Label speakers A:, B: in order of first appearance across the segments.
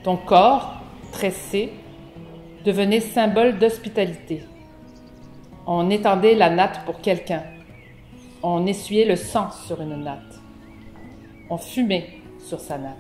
A: Ton corps, tressé, devenait symbole d'hospitalité. On étendait la natte pour quelqu'un. On essuyait le sang sur une natte. On fumait sur sa natte.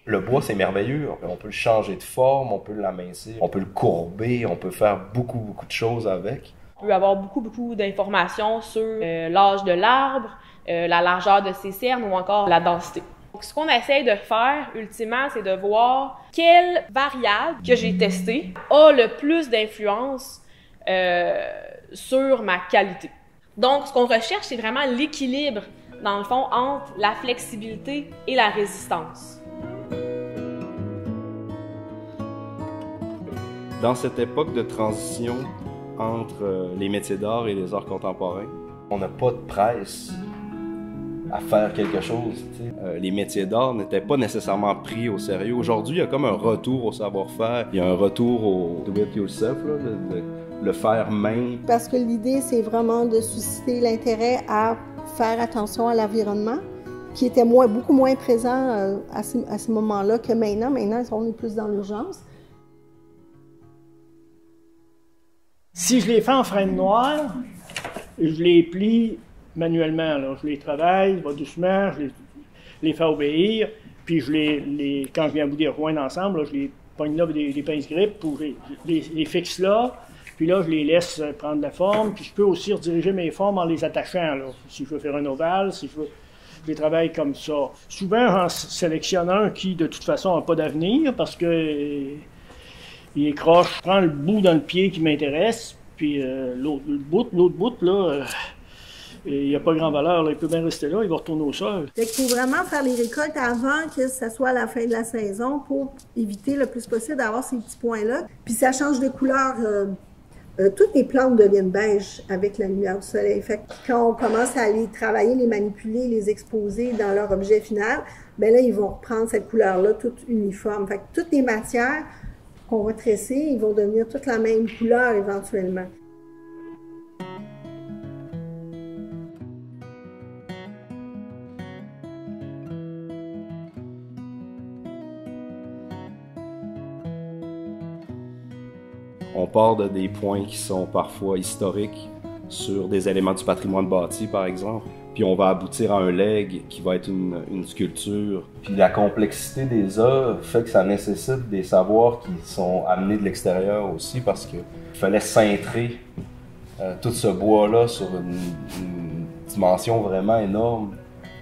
B: Le bois, c'est merveilleux. On peut le changer de forme, on peut l'amincir, on peut le courber, on peut faire beaucoup de choses avec.
C: On peut avoir beaucoup d'informations sur l'âge de l'arbre, la largeur de ses cernes ou encore la densité. Donc, ce qu'on essaye de faire, ultimement, c'est de voir quelle variable que j'ai testée a le plus d'influence sur ma qualité. Donc, ce qu'on recherche, c'est vraiment l'équilibre, dans le fond, entre la flexibilité et la résistance.
D: Dans cette époque de transition entre les métiers d'art et les arts contemporains,
B: on n'a pas de presse à faire quelque chose.
D: Les métiers d'art n'étaient pas nécessairement pris au sérieux. Aujourd'hui, il y a comme un retour au savoir-faire, il y a un retour au do it yourself, le faire main.
E: Parce que l'idée, c'est vraiment de susciter l'intérêt à faire attention à l'environnement, qui était beaucoup moins présent à ce moment-là que maintenant. Maintenant, on est plus dans l'urgence.
F: Si je les fais en freine noire, je les plie manuellement. Alors, je les travaille, va doucement, je les fais obéir, puis quand je viens à bout des rejoindre ensemble, là, je les pogne là avec des pinces-grippes, je les fixe là, puis là, je les laisse prendre la forme, puis je peux aussi rediriger mes formes en les attachant. Là. Si je veux faire un ovale, je les travaille comme ça. Souvent, j'en sélectionne un qui, de toute façon, n'a pas d'avenir, parce que il est croche, je prends le bout dans le pied qui m'intéresse, puis l'autre bout, là, il n'y a pas grand valeur, là, il peut bien rester là, il va retourner au sol.
E: Il faut vraiment faire les récoltes avant que ça soit à la fin de la saison pour éviter le plus possible d'avoir ces petits points-là. Puis ça change de couleur. Toutes les plantes deviennent beige avec la lumière du soleil. Fait que quand on commence à les travailler, les manipuler, les exposer dans leur objet final, bien là, ils vont reprendre cette couleur-là toute uniforme. Fait que toutes les matières qu'on va tresser, ils vont devenir toute la même couleur éventuellement.
D: On part de des points qui sont parfois historiques sur des éléments du patrimoine bâti, par exemple, puis on va aboutir à un legs qui va être une sculpture.
B: Puis la complexité des œuvres fait que ça nécessite des savoirs qui sont amenés de l'extérieur aussi, parce qu'il fallait cintrer tout ce bois-là sur une dimension vraiment énorme,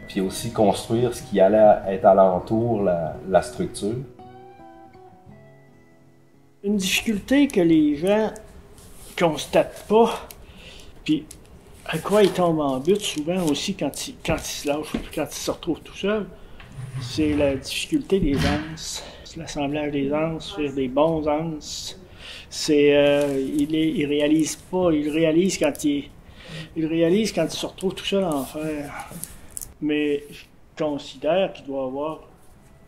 B: puis aussi construire ce qui allait être alentour la structure.
F: Une difficulté que les gens constatent pas, puis à quoi ils tombent en but souvent aussi quand ils se lâchent, quand ils se retrouvent tout seuls, c'est la difficulté des anses, l'assemblage des anses, faire des bons anses. Ils réalisent pas, ils réalisent quand ils se retrouvent tout seuls à en faire. Mais je considère qu'il doit avoir,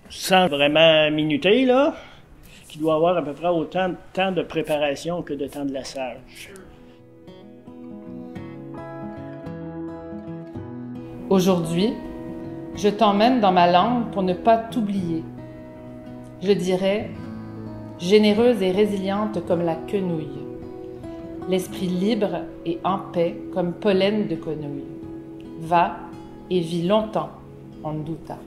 F: sans vraiment minuter là, qu'il doit avoir à peu près autant de temps de préparation que de temps de lassage.
A: Aujourd'hui, je t'emmène dans ma langue pour ne pas t'oublier. Je dirais généreuse et résiliente comme la quenouille, l'esprit libre et en paix comme pollen de quenouille. Va et vis longtemps en Nduta.